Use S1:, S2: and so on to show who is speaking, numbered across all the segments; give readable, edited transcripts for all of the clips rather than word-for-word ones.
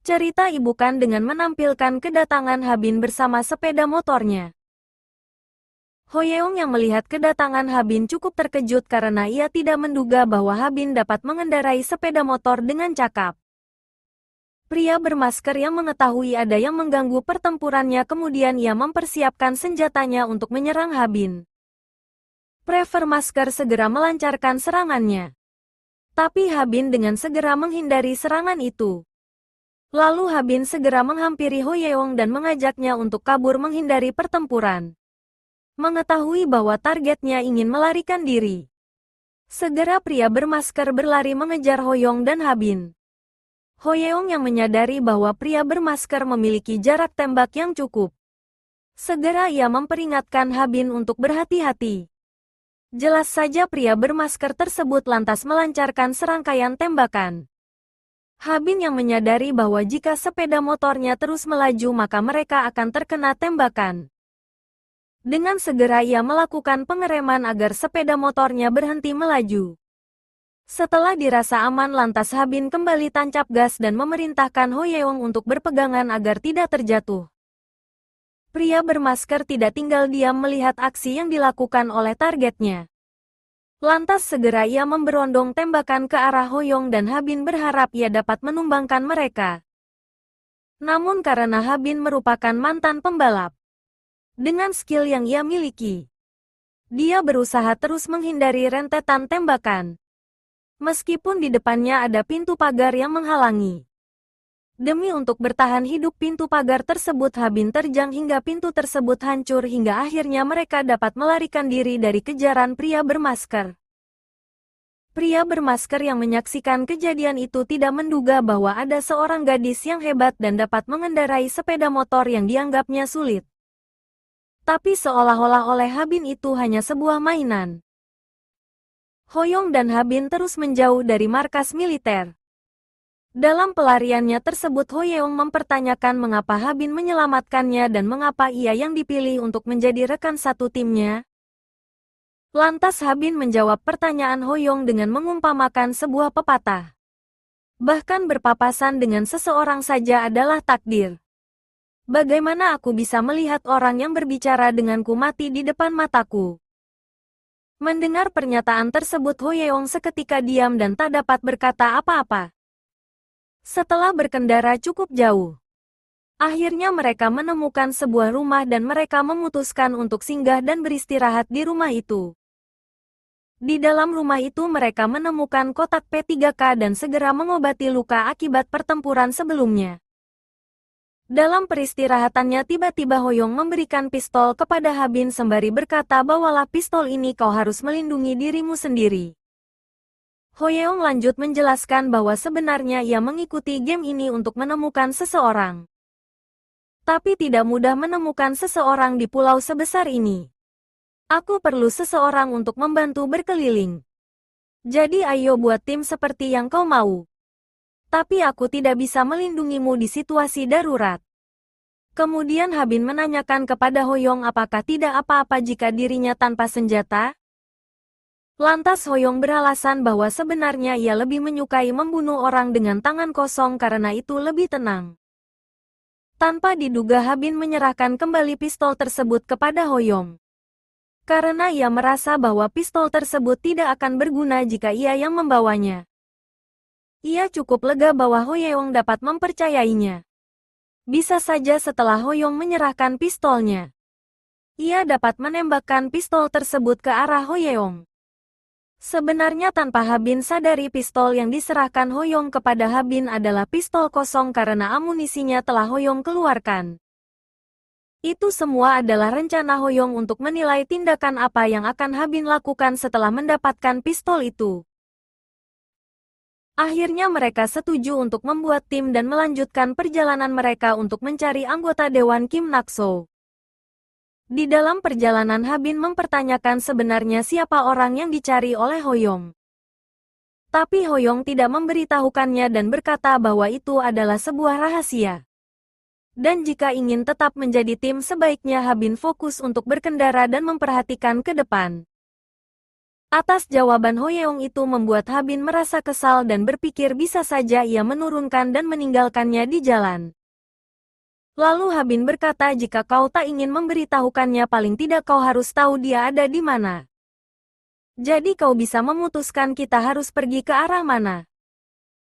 S1: Cerita ibukan dengan menampilkan kedatangan Habin bersama sepeda motornya. Hoyeong yang melihat kedatangan Habin cukup terkejut karena ia tidak menduga bahwa Habin dapat mengendarai sepeda motor dengan cakap. Pria bermasker yang mengetahui ada yang mengganggu pertempurannya kemudian ia mempersiapkan senjatanya untuk menyerang Habin. Prefer Masker segera melancarkan serangannya. Tapi Habin dengan segera menghindari serangan itu. Lalu Habin segera menghampiri Hoyeong dan mengajaknya untuk kabur menghindari pertempuran. Mengetahui bahwa targetnya ingin melarikan diri. Segera pria bermasker berlari mengejar Hoyeong dan Habin. Hoyeong yang menyadari bahwa pria bermasker memiliki jarak tembak yang cukup. Segera ia memperingatkan Habin untuk berhati-hati. Jelas saja pria bermasker tersebut lantas melancarkan serangkaian tembakan. Habin yang menyadari bahwa jika sepeda motornya terus melaju maka mereka akan terkena tembakan. Dengan segera ia melakukan pengereman agar sepeda motornya berhenti melaju. Setelah dirasa aman lantas Habin kembali tancap gas dan memerintahkan Hoyeong untuk berpegangan agar tidak terjatuh. Pria bermasker tidak tinggal diam melihat aksi yang dilakukan oleh targetnya. Lantas segera ia memberondong tembakan ke arah Hoyeong dan Habin berharap ia dapat menumbangkan mereka. Namun karena Habin merupakan mantan pembalap, dengan skill yang ia miliki, dia berusaha terus menghindari rentetan tembakan. Meskipun di depannya ada pintu pagar yang menghalangi. Demi untuk bertahan hidup pintu pagar tersebut Habin terjang hingga pintu tersebut hancur hingga akhirnya mereka dapat melarikan diri dari kejaran pria bermasker. Pria bermasker yang menyaksikan kejadian itu tidak menduga bahwa ada seorang gadis yang hebat dan dapat mengendarai sepeda motor yang dianggapnya sulit. Tapi seolah-olah oleh Habin itu hanya sebuah mainan. Hoyeong dan Habin terus menjauh dari markas militer. Dalam pelariannya tersebut Hoyeong mempertanyakan mengapa Habin menyelamatkannya dan mengapa ia yang dipilih untuk menjadi rekan satu timnya. Lantas Habin menjawab pertanyaan Hoyeong dengan mengumpamakan sebuah pepatah. Bahkan berpapasan dengan seseorang saja adalah takdir. Bagaimana aku bisa melihat orang yang berbicara denganku mati di depan mataku? Mendengar pernyataan tersebut Hoyeong seketika diam dan tak dapat berkata apa-apa. Setelah berkendara cukup jauh, akhirnya mereka menemukan sebuah rumah dan mereka memutuskan untuk singgah dan beristirahat di rumah itu. Di dalam rumah itu mereka menemukan kotak P3K dan segera mengobati luka akibat pertempuran sebelumnya. Dalam peristirahatannya tiba-tiba Hoyeong memberikan pistol kepada Habin sembari berkata bawalah pistol ini kau harus melindungi dirimu sendiri. Hoyeong lanjut menjelaskan bahwa sebenarnya ia mengikuti game ini untuk menemukan seseorang. Tapi tidak mudah menemukan seseorang di pulau sebesar ini. Aku perlu seseorang untuk membantu berkeliling. Jadi ayo buat tim seperti yang kau mau. Tapi aku tidak bisa melindungimu di situasi darurat. Kemudian Habin menanyakan kepada Hoyeong apakah tidak apa-apa jika dirinya tanpa senjata? Lantas Hoyeong beralasan bahwa sebenarnya ia lebih menyukai membunuh orang dengan tangan kosong karena itu lebih tenang. Tanpa diduga Habin menyerahkan kembali pistol tersebut kepada Hoyeong. Karena ia merasa bahwa pistol tersebut tidak akan berguna jika ia yang membawanya. Ia cukup lega bahwa Hoyeong dapat mempercayainya. Bisa saja setelah Hoyeong menyerahkan pistolnya, ia dapat menembakkan pistol tersebut ke arah Hoyeong. Sebenarnya tanpa Habin sadari pistol yang diserahkan Hoyeong kepada Habin adalah pistol kosong karena amunisinya telah Hoyeong keluarkan. Itu semua adalah rencana Hoyeong untuk menilai tindakan apa yang akan Habin lakukan setelah mendapatkan pistol itu. Akhirnya mereka setuju untuk membuat tim dan melanjutkan perjalanan mereka untuk mencari anggota Dewan Kim Nakso. Di dalam perjalanan Habin mempertanyakan sebenarnya siapa orang yang dicari oleh Hoyeong. Tapi Hoyeong tidak memberitahukannya dan berkata bahwa itu adalah sebuah rahasia. Dan jika ingin tetap menjadi tim sebaiknya Habin fokus untuk berkendara dan memperhatikan ke depan. Atas jawaban Hoyeong itu membuat Habin merasa kesal dan berpikir bisa saja ia menurunkan dan meninggalkannya di jalan. Lalu Habin berkata jika kau tak ingin memberitahukannya paling tidak kau harus tahu dia ada di mana. Jadi kau bisa memutuskan kita harus pergi ke arah mana.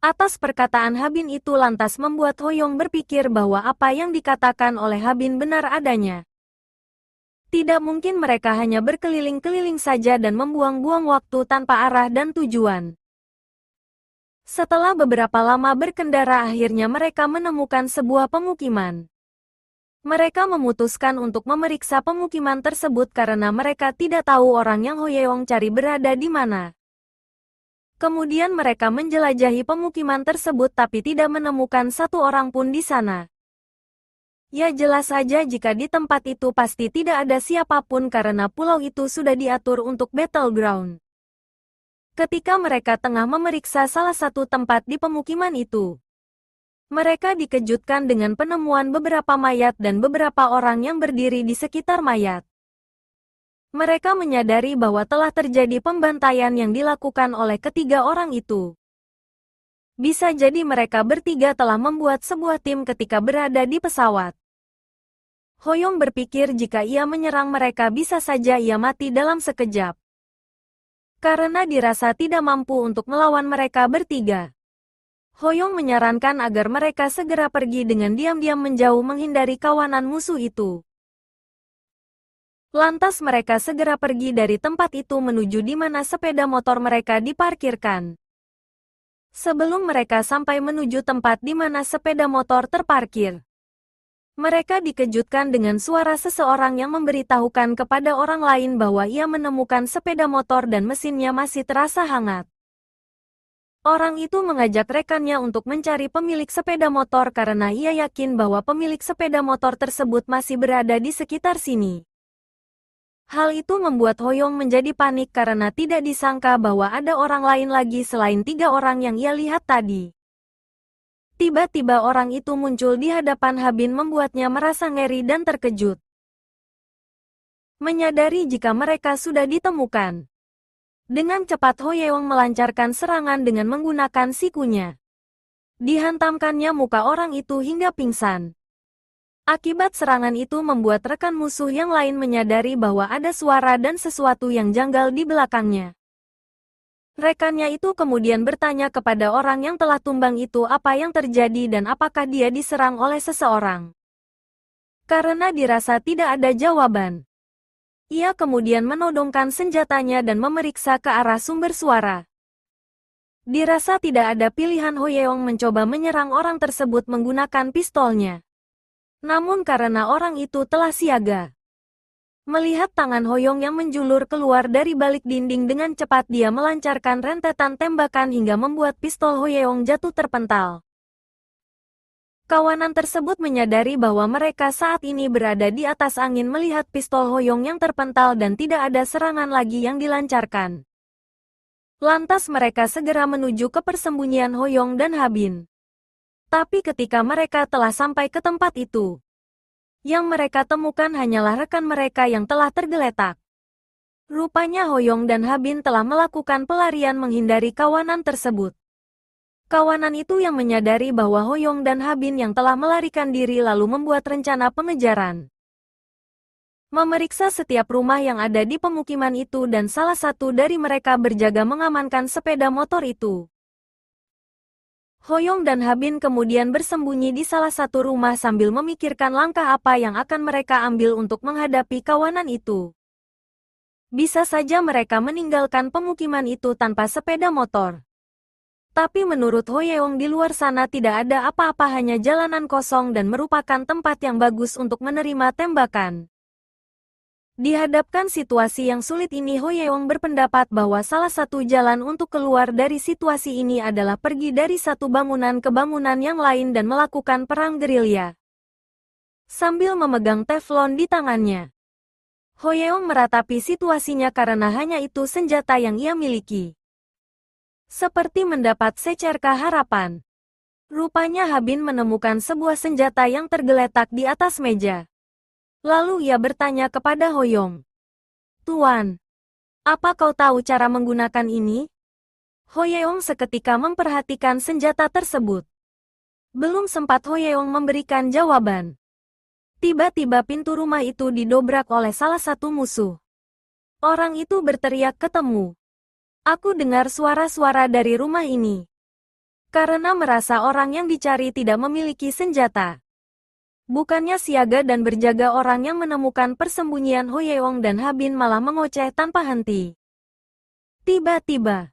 S1: Atas perkataan Habin itu lantas membuat Hoyeong berpikir bahwa apa yang dikatakan oleh Habin benar adanya. Tidak mungkin mereka hanya berkeliling-keliling saja dan membuang-buang waktu tanpa arah dan tujuan. Setelah beberapa lama berkendara akhirnya mereka menemukan sebuah pemukiman. Mereka memutuskan untuk memeriksa pemukiman tersebut karena mereka tidak tahu orang yang Hoyeong cari berada di mana. Kemudian mereka menjelajahi pemukiman tersebut tapi tidak menemukan satu orang pun di sana. Ya jelas saja jika di tempat itu pasti tidak ada siapapun karena pulau itu sudah diatur untuk battleground. Ketika mereka tengah memeriksa salah satu tempat di pemukiman itu, mereka dikejutkan dengan penemuan beberapa mayat dan beberapa orang yang berdiri di sekitar mayat. Mereka menyadari bahwa telah terjadi pembantaian yang dilakukan oleh ketiga orang itu. Bisa jadi mereka bertiga telah membuat sebuah tim ketika berada di pesawat. Hoyeong berpikir jika ia menyerang mereka bisa saja ia mati dalam sekejap. Karena dirasa tidak mampu untuk melawan mereka bertiga. Hoyeong menyarankan agar mereka segera pergi dengan diam-diam menjauh menghindari kawanan musuh itu. Lantas mereka segera pergi dari tempat itu menuju di mana sepeda motor mereka diparkirkan. Sebelum mereka sampai menuju tempat di mana sepeda motor terparkir, mereka dikejutkan dengan suara seseorang yang memberitahukan kepada orang lain bahwa ia menemukan sepeda motor dan mesinnya masih terasa hangat. Orang itu mengajak rekannya untuk mencari pemilik sepeda motor karena ia yakin bahwa pemilik sepeda motor tersebut masih berada di sekitar sini. Hal itu membuat Hoyeong menjadi panik karena tidak disangka bahwa ada orang lain lagi selain tiga orang yang ia lihat tadi. Tiba-tiba orang itu muncul di hadapan Habin membuatnya merasa ngeri dan terkejut. Menyadari jika mereka sudah ditemukan. Dengan cepat Hoyeong melancarkan serangan dengan menggunakan sikunya. Dihantamkannya muka orang itu hingga pingsan. Akibat serangan itu membuat rekan musuh yang lain menyadari bahwa ada suara dan sesuatu yang janggal di belakangnya. Rekannya itu kemudian bertanya kepada orang yang telah tumbang itu apa yang terjadi dan apakah dia diserang oleh seseorang. Karena dirasa tidak ada jawaban, ia kemudian menodongkan senjatanya dan memeriksa ke arah sumber suara. Dirasa tidak ada pilihan Hoyeong mencoba menyerang orang tersebut menggunakan pistolnya. Namun karena orang itu telah siaga. Melihat tangan Hoyeong yang menjulur keluar dari balik dinding dengan cepat dia melancarkan rentetan tembakan hingga membuat pistol Hoyeong jatuh terpental. Kawanan tersebut menyadari bahwa mereka saat ini berada di atas angin melihat pistol Hoyeong yang terpental dan tidak ada serangan lagi yang dilancarkan. Lantas mereka segera menuju ke persembunyian Hoyeong dan Habin. Tapi ketika mereka telah sampai ke tempat itu, yang mereka temukan hanyalah rekan mereka yang telah tergeletak. Rupanya Hoyeong dan Habin telah melakukan pelarian menghindari kawanan tersebut. Kawanan itu yang menyadari bahwa Hoyeong dan Habin yang telah melarikan diri lalu membuat rencana pengejaran. Memeriksa setiap rumah yang ada di pemukiman itu dan salah satu dari mereka berjaga mengamankan sepeda motor itu. Hoyeong dan Habin kemudian bersembunyi di salah satu rumah sambil memikirkan langkah apa yang akan mereka ambil untuk menghadapi kawanan itu. Bisa saja mereka meninggalkan pemukiman itu tanpa sepeda motor. Tapi menurut Hoyeong di luar sana tidak ada apa-apa hanya jalanan kosong dan merupakan tempat yang bagus untuk menerima tembakan. Dihadapkan situasi yang sulit ini Hoyeong berpendapat bahwa salah satu jalan untuk keluar dari situasi ini adalah pergi dari satu bangunan ke bangunan yang lain dan melakukan perang gerilya. Sambil memegang teflon di tangannya, Hoyeong meratapi situasinya karena hanya itu senjata yang ia miliki. Seperti mendapat secerkah harapan. Rupanya Habin menemukan sebuah senjata yang tergeletak di atas meja. Lalu ia bertanya kepada Hoyeong, "Tuan, Apa kau tahu cara menggunakan ini? Hoyeong seketika memperhatikan senjata tersebut. Belum sempat Hoyeong memberikan jawaban. Tiba-tiba pintu rumah itu didobrak oleh salah satu musuh. Orang itu berteriak ketemu. Aku dengar suara-suara dari rumah ini. Karena merasa orang yang dicari tidak memiliki senjata. Bukannya siaga dan berjaga, orang yang menemukan persembunyian Hoyeong dan Habin malah mengoceh tanpa henti. Tiba-tiba,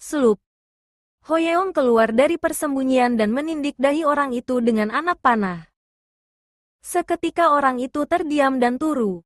S1: slup. Hoyeong keluar dari persembunyian dan menindik dahi orang itu dengan anak panah. Seketika orang itu terdiam dan turu.